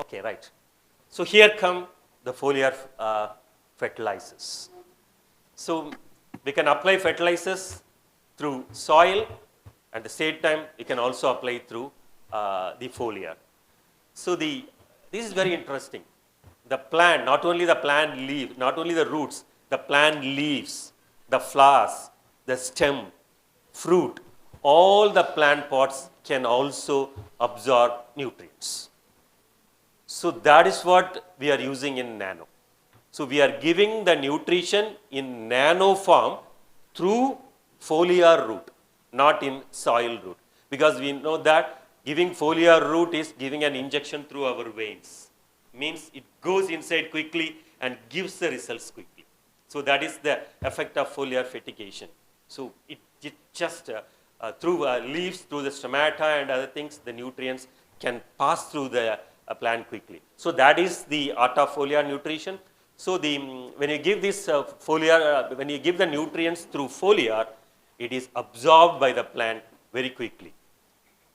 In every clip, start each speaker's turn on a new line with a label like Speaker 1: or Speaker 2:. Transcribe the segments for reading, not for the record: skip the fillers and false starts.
Speaker 1: Okay, right. So here come the foliar fertilizers. So we can apply fertilizers through soil, and at the same time we can also apply through the foliar. So this is very interesting. The plant, not only the plant leaf, not only the roots, the plant leaves, the flowers, the stem, fruit, all the plant pots can also absorb nutrients. So that is what we are using in nano. So we are giving the nutrition in nano form through foliar root, not in soil root. Because we know that giving foliar root is giving an injection through our veins. Means it goes inside quickly and gives the results quickly. So that is the effect of foliar fertigation. So it just through leaves, through the stomata and other things, the nutrients can pass through the plant quickly. So that is the art of foliar nutrition. So when you give this when you give the nutrients through foliar, it is absorbed by the plant very quickly.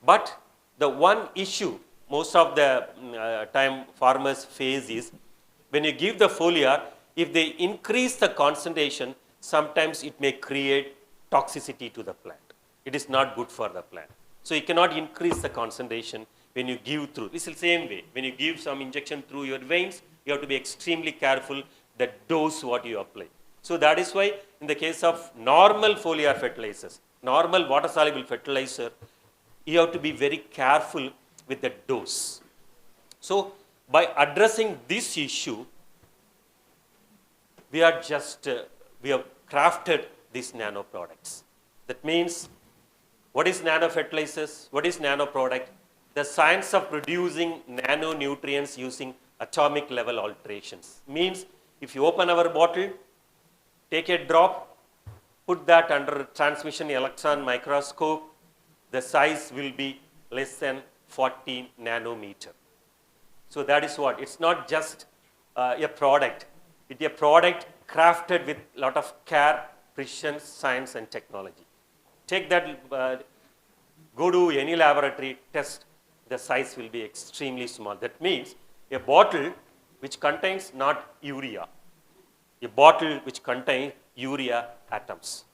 Speaker 1: But the one issue most of the time farmers face is when you give the foliar, if they increase the concentration, sometimes it may create toxicity to the plant. It is not good for the plant. So you cannot increase the concentration when you give through. This is the same way. When you give some injection through your veins, you have to be extremely careful the dose what you apply. So that is why in the case of normal foliar fertilizers, normal water soluble fertilizer, you have to be very careful with the dose. So by addressing this issue, we have crafted these nano products. That means, what is nano fertilizers? What is nano product? The science of producing nano nutrients using atomic level alterations. Means if you open our bottle, take a drop, put that under transmission electron microscope, the size will be less than 40 nanometer. So that is what, it's not just a product. It's a product crafted with a lot of care, precision, science and technology. Take that, go to any laboratory, test, the size will be extremely small. That means a bottle which contains not urea, a bottle which contains urea atoms,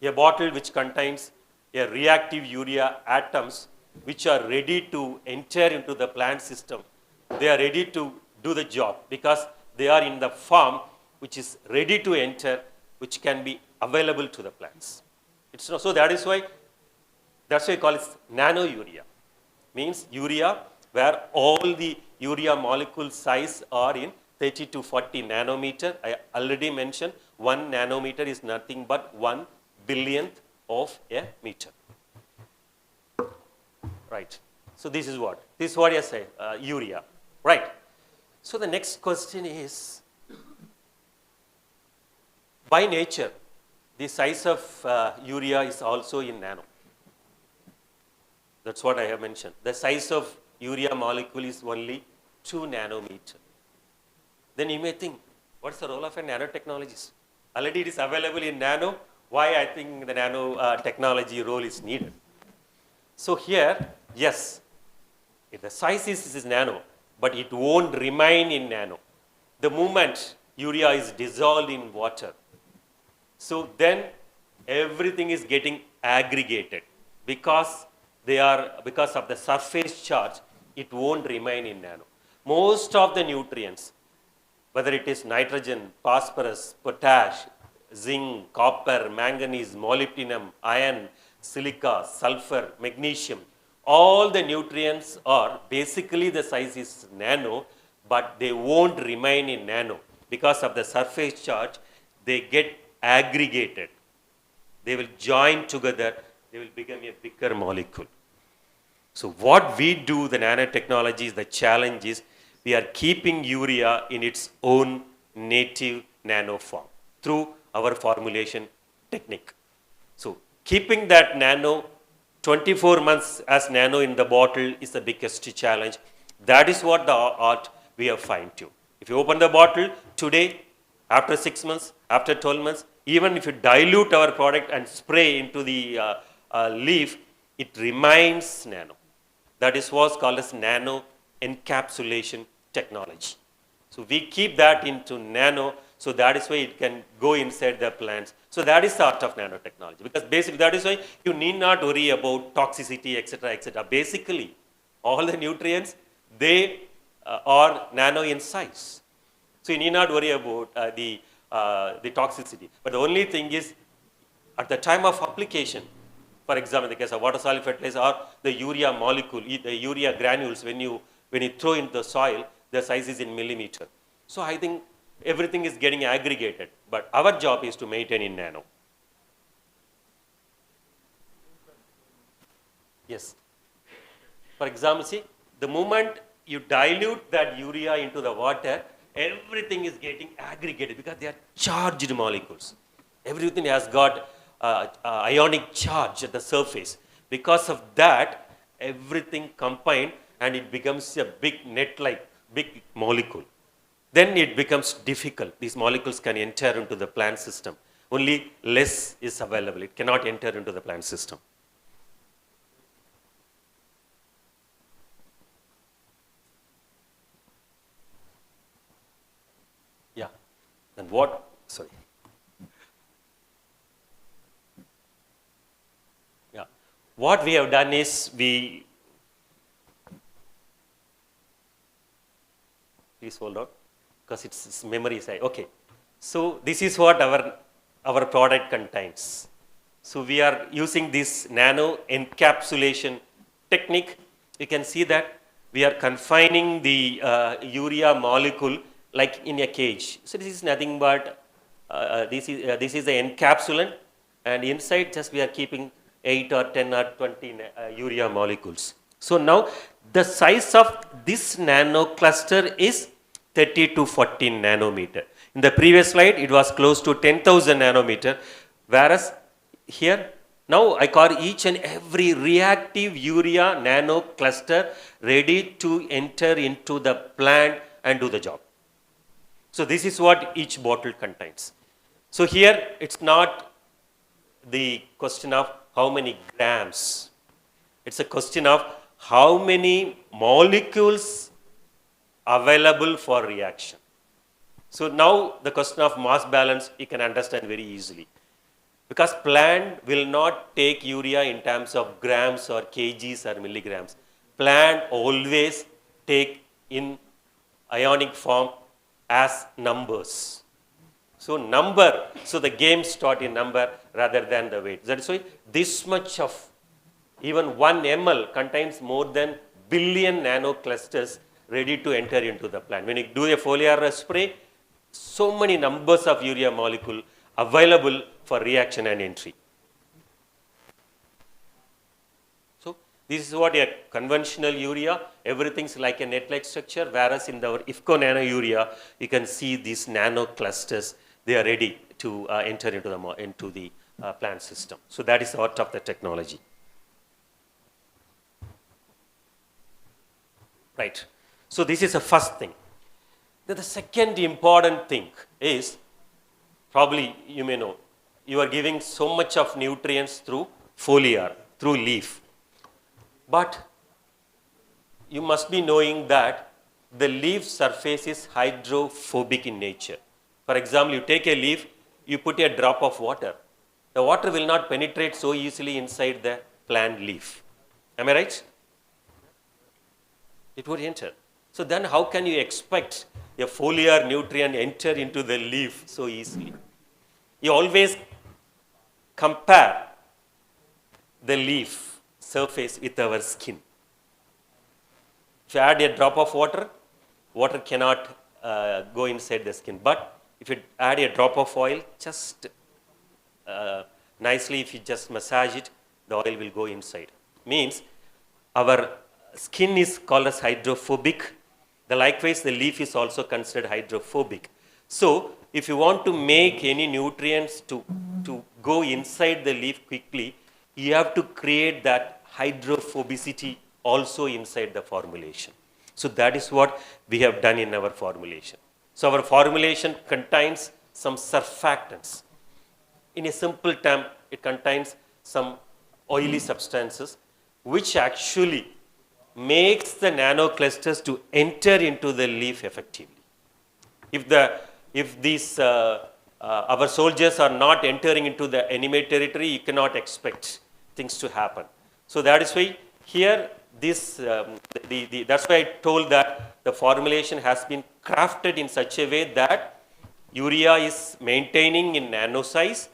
Speaker 1: a bottle which contains a reactive urea atoms which are ready to enter into the plant system. They are ready to do the job because they are in the form which is ready to enter, which can be available to the plants. It's not, so that is why we call it nano urea. Means urea where all the urea molecule size are in 30 to 40 nanometer. I already mentioned 1 nanometer is nothing but 1 billionth of a meter. Right. So this is what? This is what I say, urea. Right. So the next question is, by nature, the size of urea is also in nano. That's what I have mentioned. The size of urea molecule is only 2 nanometer. Then you may think, what's the role of a nanotechnologist? Already it is available in nano. Why I think the nano technology role is needed? So here, yes, if the size is nano, but it won't remain in nano. The moment urea is dissolved in water, so then everything is getting aggregated because of the surface charge, it won't remain in nano. Most of the nutrients, whether it is nitrogen, phosphorus, potash, zinc, copper, manganese, molybdenum, iron, silica, sulfur, magnesium, all the nutrients are basically the size is nano, but they won't remain in nano because of the surface charge. They get aggregated. They will join together. They will become a bigger molecule. So what we do, the nanotechnology, the challenge is we are keeping urea in its own native nano form through our formulation technique. So keeping that nano 24 months as nano in the bottle is the biggest challenge. That is what the art we have fine-tuned. If you open the bottle today, after 6 months, after 12 months, even if you dilute our product and spray into the leaf, it remains nano. That is what's called as nano nano-encapsulation technology. So we keep that into nano, so that is why it can go inside the plants. So that is the art of nanotechnology, because basically that is why you need not worry about toxicity, etc., etc. Basically, all the nutrients, they are nano in size. So you need not worry about the toxicity. But the only thing is, at the time of application, for example, in the case of water soluble fertilizer or the urea molecule, the urea granules, when you throw into the soil, the size is in millimeter. So I think everything is getting aggregated, but our job is to maintain in nano. Yes. For example, see, the moment you dilute that urea into the water, everything is getting aggregated because they are charged molecules. Everything has got ionic charge at the surface. Because of that, everything combined and it becomes a big net-like, big molecule. Then it becomes difficult. These molecules can enter into the plant system. Only less is available. It cannot enter into the plant system. Yeah. And what? Sorry. Yeah. What we have done is please hold on, because it's memory side. Okay. So this is what our product contains. So we are using this nano-encapsulation technique. You can see that we are confining the urea molecule like in a cage. So this is nothing but this is the encapsulant, and inside just we are keeping 8 or 10 or 20 urea molecules. So now the size of this nano cluster is 30 to 40 nanometer. In the previous slide, it was close to 10,000 nanometer, whereas here, now I call each and every reactive urea nano cluster ready to enter into the plant and do the job. So this is what each bottle contains. So here, it's not the question of how many grams. It's a question of how many molecules available for reaction. So now the question of mass balance you can understand very easily, because plant will not take urea in terms of grams or kgs or milligrams. Plant always take in ionic form as numbers. So number, so the game start in number rather than the weight. That's why this much of even 1 ml contains more than billion nano clusters ready to enter into the plant. When you do a foliar spray, so many numbers of urea molecule available for reaction and entry. So this is what a conventional urea, everything's like a net-like structure, whereas in our IFCO nano urea, you can see these nano clusters, they are ready to enter into the plant system. So that is the art of the technology. Right. So this is the first thing. Then the second important thing is, probably you may know, you are giving so much of nutrients through foliar, through leaf. But you must be knowing that the leaf surface is hydrophobic in nature. For example, you take a leaf, you put a drop of water. The water will not penetrate so easily inside the plant leaf. Am I right? It would enter. So then how can you expect a foliar nutrient enter into the leaf so easily? You always compare the leaf surface with our skin. If you add a drop of water, water cannot go inside the skin. But if you add a drop of oil, just nicely, if you just massage it, the oil will go inside. Means our skin is called as hydrophobic. Likewise, the leaf is also considered hydrophobic. So, if you want to make any nutrients to go inside the leaf quickly, you have to create that hydrophobicity also inside the formulation. So, that is what we have done in our formulation. So, our formulation contains some surfactants. In a simple term, it contains some oily substances which actually makes the nano-clusters to enter into the leaf effectively. If these our soldiers are not entering into the enemy territory, you cannot expect things to happen. So that is why here this that's why I told that the formulation has been crafted in such a way that urea is maintaining in nano size,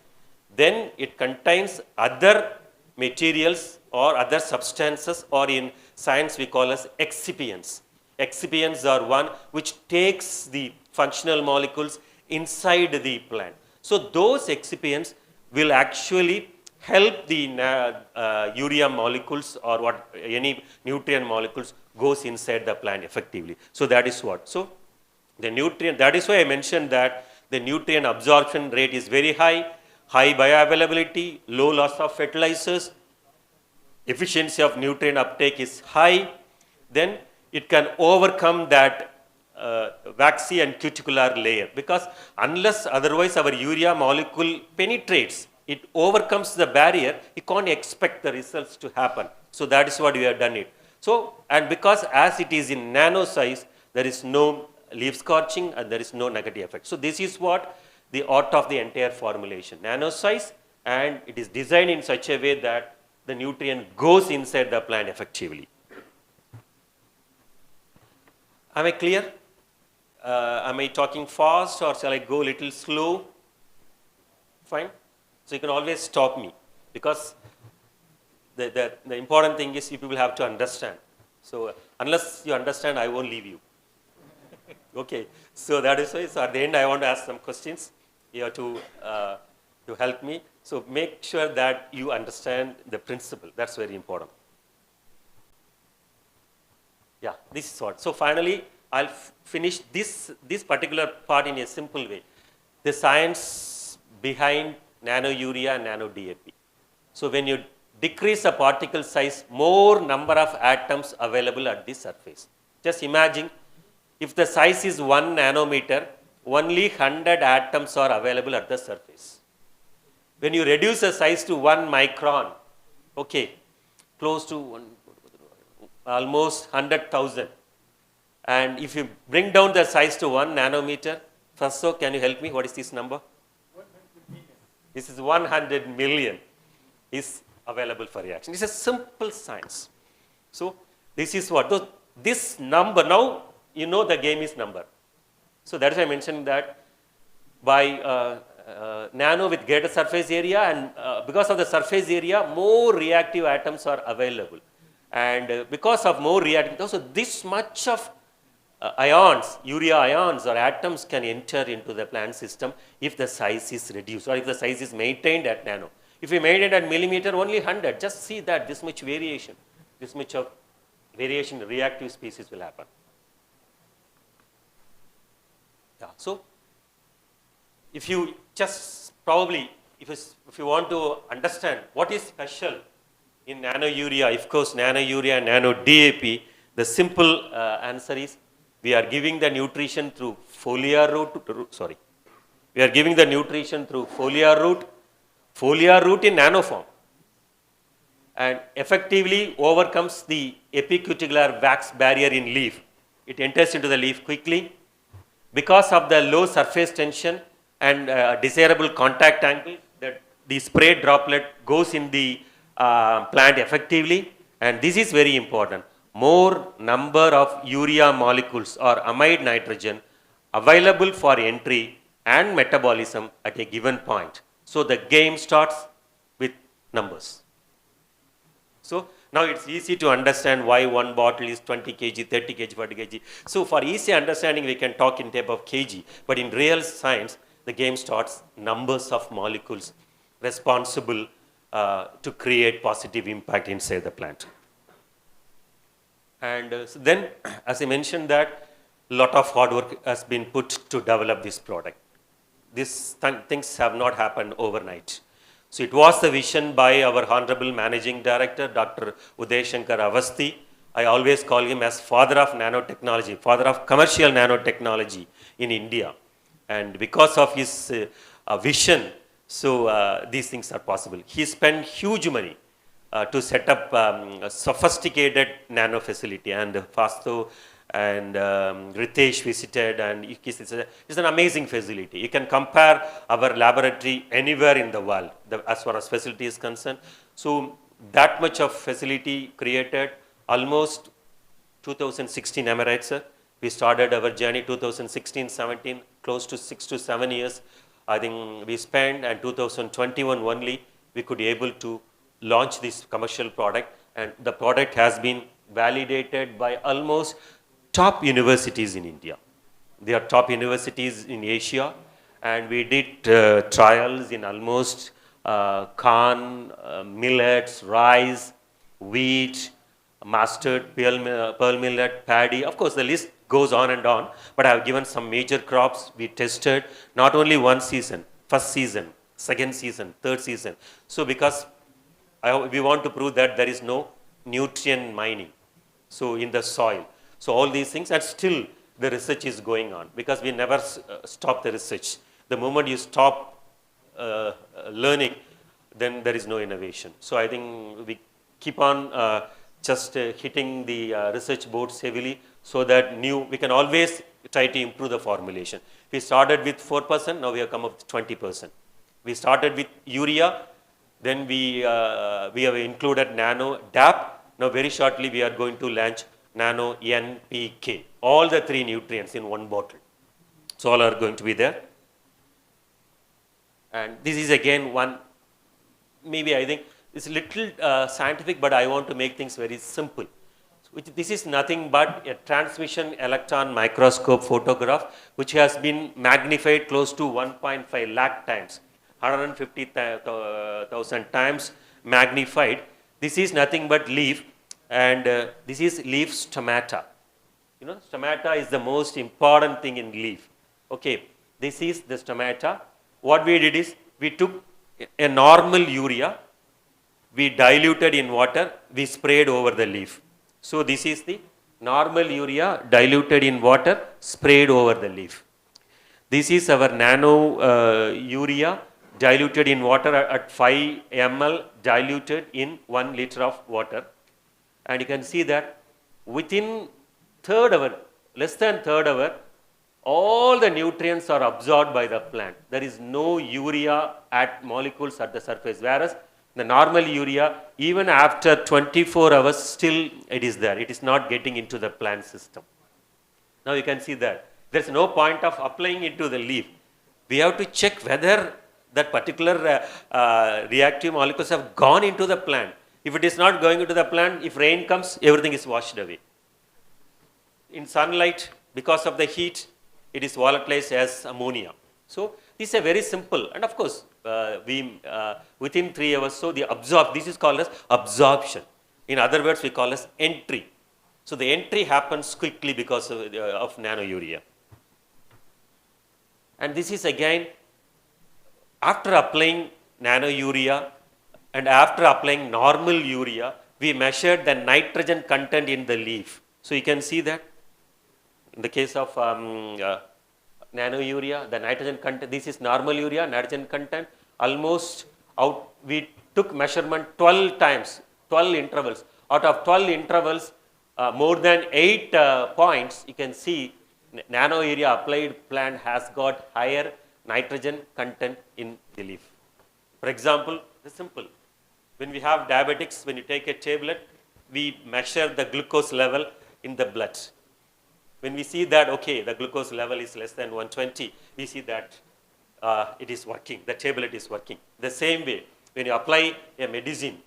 Speaker 1: then it contains other materials or other substances, or in science we call as excipients. Excipients are one which takes the functional molecules inside the plant. So those excipients will actually help the urea molecules or any nutrient molecules goes inside the plant effectively. So that is what. So the nutrient, that is why I mentioned that the nutrient absorption rate is very high, high bioavailability, low loss of fertilizers, efficiency of nutrient uptake is high, then it can overcome that waxy and cuticular layer, because unless otherwise our urea molecule penetrates, it overcomes the barrier, you can't expect the results to happen. So that is what we have done it. So, and because as it is in nano size, there is no leaf scorching and there is no negative effect. So this is what the art of the entire formulation, nano size, and it is designed in such a way that the nutrient goes inside the plant effectively. Am I clear? Am I talking fast or shall I go a little slow? Fine. So you can always stop me, because the important thing is you people have to understand. So unless you understand, I won't leave you. Okay. So that is why. So at the end, I want to ask some questions. You have to help me. So make sure that you understand the principle. That's very important. Yeah, this is what. So finally, I'll finish this particular part in a simple way. The science behind nano urea and nano DAP. So when you decrease the particle size, more number of atoms available at the surface. Just imagine if the size is 1 nanometer, only 100 atoms are available at the surface. When you reduce the size to 1 micron, okay, close to almost 100,000. And if you bring down the size to 1 nanometer, first, so can you help me? What is this number?
Speaker 2: 100 million.
Speaker 1: This is 100 million is available for reaction. It's a simple science. So this is what, this number, now you know the game is number. So that is why I mentioned that by nano with greater surface area, and because of the surface area, more reactive atoms are available. And because of more reactive, so this much of ions, urea ions or atoms can enter into the plant system if the size is reduced or if the size is maintained at nano. If we maintain at millimeter, only 100, just see that this much variation, this much of variation in reactive species will happen. Yeah. So if you just probably, if you want to understand what is special in nano urea, of course nano urea and nano DAP, the simple answer is we are giving the nutrition through foliar root, we are giving the nutrition through foliar root in nano form, and effectively overcomes the epicuticular wax barrier in leaf. It enters into the leaf quickly. Because of the low surface tension and desirable contact angle, the spray droplet goes in the plant effectively, and this is very important. More number of urea molecules or amide nitrogen available for entry and metabolism at a given point. So the game starts with numbers. So now it's easy to understand why one bottle is 20 kg, 30 kg, 40 kg. So for easy understanding, we can talk in terms of kg, but in real science, the game starts numbers of molecules responsible to create positive impact inside the plant. And so then, as I mentioned that, a lot of hard work has been put to develop this product. These things have not happened overnight. So it was the vision by our Honorable Managing Director, Dr. Uday Shankar Avasthi. I always call him as father of nanotechnology, father of commercial nanotechnology in India. And because of his vision, so these things are possible. He spent huge money to set up a sophisticated nano facility, and Fasto and Ritesh visited, and it's an amazing facility. You can compare our laboratory anywhere in the world as far as facility is concerned. So that much of facility created almost 2016, am I right, sir? We started our journey 2016-17, close to 6 to 7 years. I think we spent, and 2021 only, we could be able to launch this commercial product, and the product has been validated by almost top universities in India. They are top universities in Asia, and we did trials in almost corn, millets, rice, wheat, mustard, pearl millet, paddy. Of course, the list goes on and on, but I have given some major crops we tested, not only one season, first season, second season, third season. So because we want to prove that there is no nutrient mining, so in the soil. So all these things, and still the research is going on, because we never stop the research. The moment you stop learning, then there is no innovation. So I think we keep on just hitting the research boards heavily, so that we can always try to improve the formulation. We started with 4%, now we have come up with 20%. We started with urea, then we have included NANO DAP. Now very shortly we are going to launch NANO NPK. All the 3 nutrients in one bottle. So all are going to be there. And this is again one, maybe I think it's a little scientific, but I want to make things very simple. This is nothing but a transmission electron microscope photograph, which has been magnified close to 1.5 lakh times. 150,000 times magnified. This is nothing but leaf, and this is leaf stomata. You know, stomata is the most important thing in leaf. Okay, this is the stomata. What we did is, we took a normal urea, we diluted in water, we sprayed over the leaf. So this is the normal urea diluted in water, sprayed over the leaf. This is our nano urea, diluted in water at 5 ml, diluted in 1 liter of water. And you can see that within third hour, less than third hour, all the nutrients are absorbed by the plant. There is no urea molecules at the surface, whereas the normal urea, even after 24 hours, still it is there. It is not getting into the plant system. Now you can see that there is no point of applying it to the leaf. We have to check whether that particular reactive molecules have gone into the plant. If it is not going into the plant, if rain comes, everything is washed away. In sunlight, because of the heat, it is volatilized as ammonia. So this is a very simple, and of course, within 3 hours, so this is called as absorption. In other words, we call as entry. So the entry happens quickly because of nano urea. And this is again, after applying nano urea and after applying normal urea, we measured the nitrogen content in the leaf. So you can see that in the case of nano urea, the nitrogen content, this is normal urea, nitrogen content, almost out, we took measurement 12 times, 12 intervals. Out of 12 intervals, more than 8 points, you can see nano urea applied plant has got higher nitrogen content in the leaf. For example, it's simple. When we have diabetics, when you take a tablet, we measure the glucose level in the blood. When we see that, okay, the glucose level is less than 120, we see that it is working, the tablet is working. The same way, when you apply a medicine,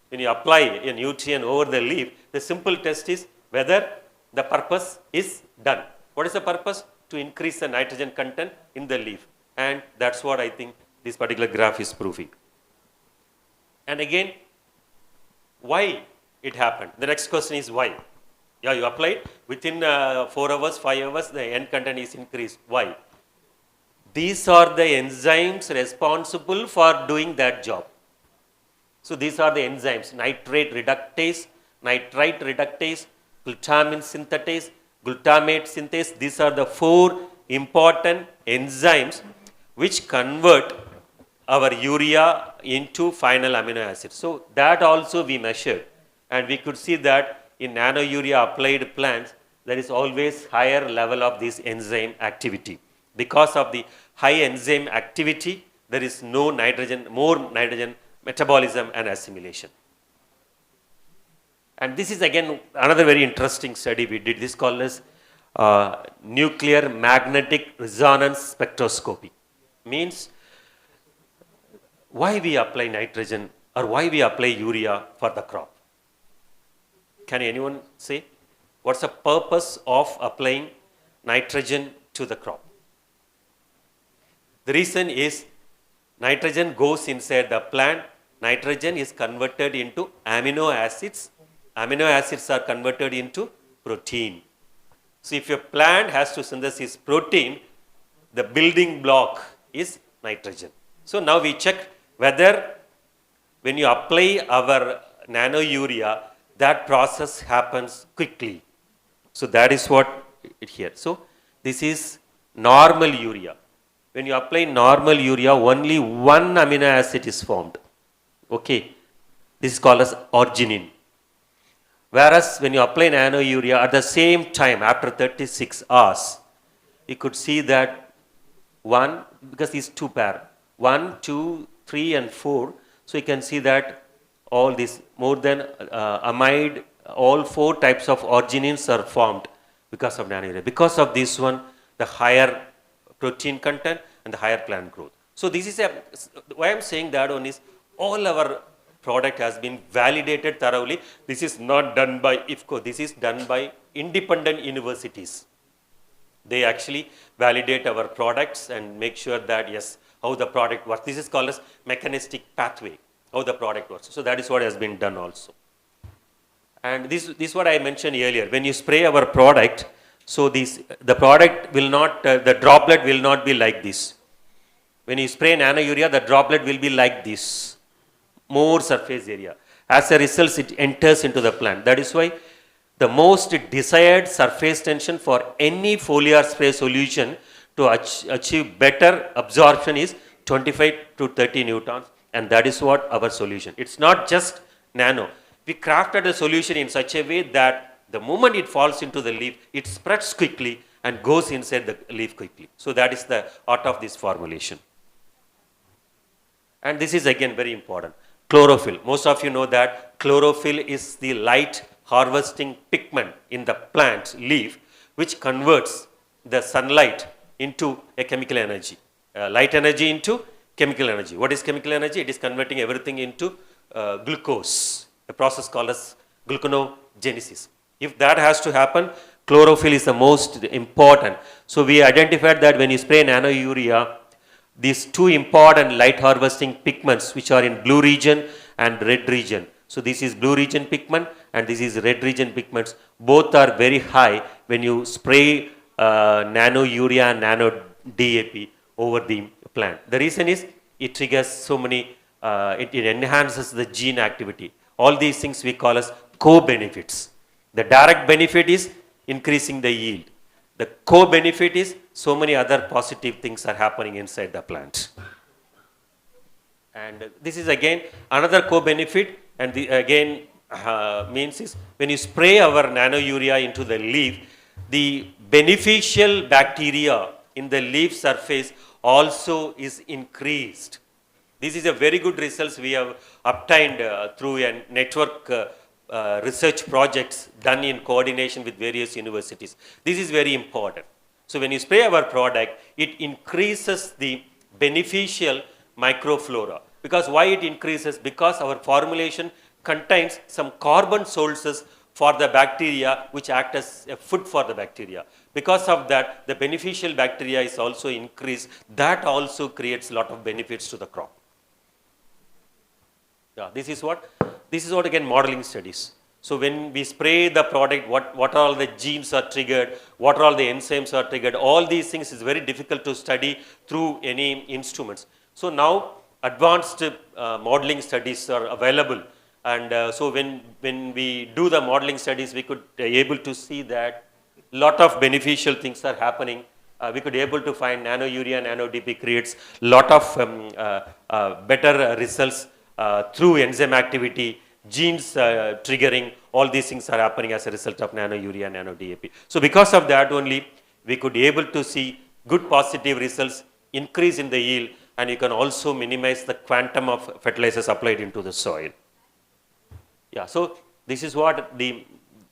Speaker 1: when you apply a nutrient over the leaf, the simple test is whether the purpose is done. What is the purpose? To increase the nitrogen content in the leaf. And that's what I think this particular graph is proving. And again, why it happened? The next question is why? Yeah, you applied within 4 hours, 5 hours, the N content is increased. Why? These are the enzymes responsible for doing that job. So these are the enzymes: nitrate reductase, nitrite reductase, glutamine synthetase, glutamate synthase. These are the 4 important enzymes which convert our urea into final amino acid. So that also we measured, and we could see that in nano urea applied plants, there is always higher level of this enzyme activity. Because of the high enzyme activity, there is no nitrogen, more nitrogen metabolism and assimilation. And this is again another very interesting study we did. This called as nuclear magnetic resonance spectroscopy. Means why we apply nitrogen or why we apply urea for the crop. Can anyone say? What's the purpose of applying nitrogen to the crop? The reason is nitrogen goes inside the plant. Nitrogen is converted into amino acids. Amino acids are converted into protein. So if your plant has to synthesize protein, the building block is nitrogen. So now we check whether when you apply our nano urea, that process happens quickly. So that is what it here. So this is normal urea. When you apply normal urea, only one amino acid is formed. Okay. This is called as arginine. Whereas when you apply nano urea, at the same time, after 36 hours, you could see that one, because these two pair, 1, 2, 3 and 4. So you can see that all these more than amide, all 4 types of arginines are formed because of nano urea. Because of this one, the higher protein content and the higher plant growth. So this is why I'm saying that one is all our product has been validated thoroughly. This is not done by IFCO. This is done by independent universities. They actually validate our products and make sure that yes, how the product works. This is called as mechanistic pathway, how the product works. So that is what has been done also. And this is what I mentioned earlier. When you spray our product, so the product will not, the droplet will not be like this. When you spray nano urea, the droplet will be like this, more surface area. As a result, it enters into the plant. That is why the most desired surface tension for any foliar spray solution to achieve better absorption is 25 to 30 newtons, and that is what our solution. It's not just nano. We crafted a solution in such a way that the moment it falls into the leaf, it spreads quickly and goes inside the leaf quickly. So that is the art of this formulation. And this is again very important. Chlorophyll. Most of you know that chlorophyll is the light harvesting pigment in the plant leaf, which converts the sunlight into a chemical energy. Light energy into chemical energy. What is chemical energy? It is converting everything into glucose, a process called as gluconeogenesis. If that has to happen, chlorophyll is the most important. So we identified that when you spray nano urea, these 2 important light harvesting pigments which are in blue region and red region. So this is blue region pigment and this is red region pigments. Both are very high when you spray nano urea and nano DAP over the plant. The reason is it triggers so many, it enhances the gene activity. All these things we call as co-benefits. The direct benefit is increasing the yield. The co-benefit is so many other positive things are happening inside the plant. And this is again another co-benefit, and the again means is when you spray our nano urea into the leaf, the beneficial bacteria in the leaf surface also is increased. This is a very good results we have obtained through a network research projects done in coordination with various universities. This is very important. So when you spray our product, it increases the beneficial microflora. Because why it increases? Because our formulation contains some carbon sources for the bacteria which act as a food for the bacteria. Because of that, the beneficial bacteria is also increased. That also creates a lot of benefits to the crop. Yeah, this is what again modeling studies. So when we spray the product, what all the genes are triggered, what all the enzymes are triggered, all these things is very difficult to study through any instruments. So now advanced modeling studies are available, and so when we do the modeling studies, we could able to see that lot of beneficial things are happening we could able to find nano urea, nano DP creates lot of better results through enzyme activity, genes triggering, all these things are happening as a result of nano urea, nano DAP. So because of that only, we could able to see good positive results, increase in the yield, and you can also minimize the quantum of fertilizers applied into the soil. Yeah, so this is what the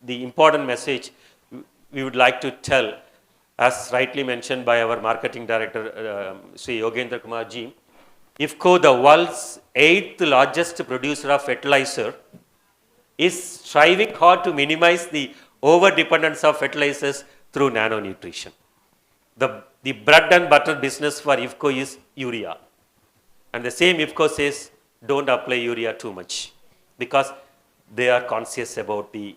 Speaker 1: important message we would like to tell, as rightly mentioned by our marketing director, Sri Yogendra Kumar ji. IFFCO, the world's 8th largest producer of fertilizer, is striving hard to minimize the over-dependence of fertilizers through nanonutrition. The bread and butter business for IFFCO is urea. And the same IFFCO says, don't apply urea too much, because they are conscious about the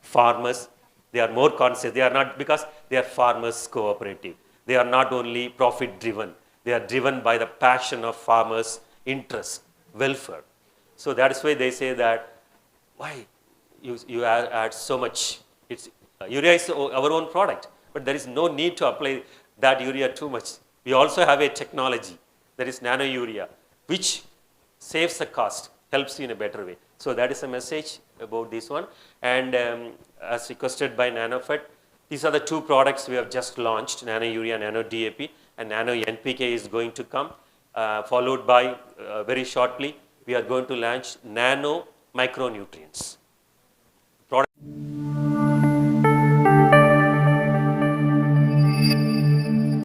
Speaker 1: farmers. They are more conscious. They are not, because they are farmers cooperative. They are not only profit driven. They are driven by the passion of farmers' interest, welfare. So that's why they say that, why you add so much? Urea is our own product, but there is no need to apply that urea too much. We also have a technology, that is nano urea, which saves the cost, helps you in a better way. So that is a message about this one. And as requested by NanoFET, these are the two products we have just launched, nano urea, nano DAP, and nano NPK is going to come, followed by very shortly, we are going to launch nano micronutrients. Product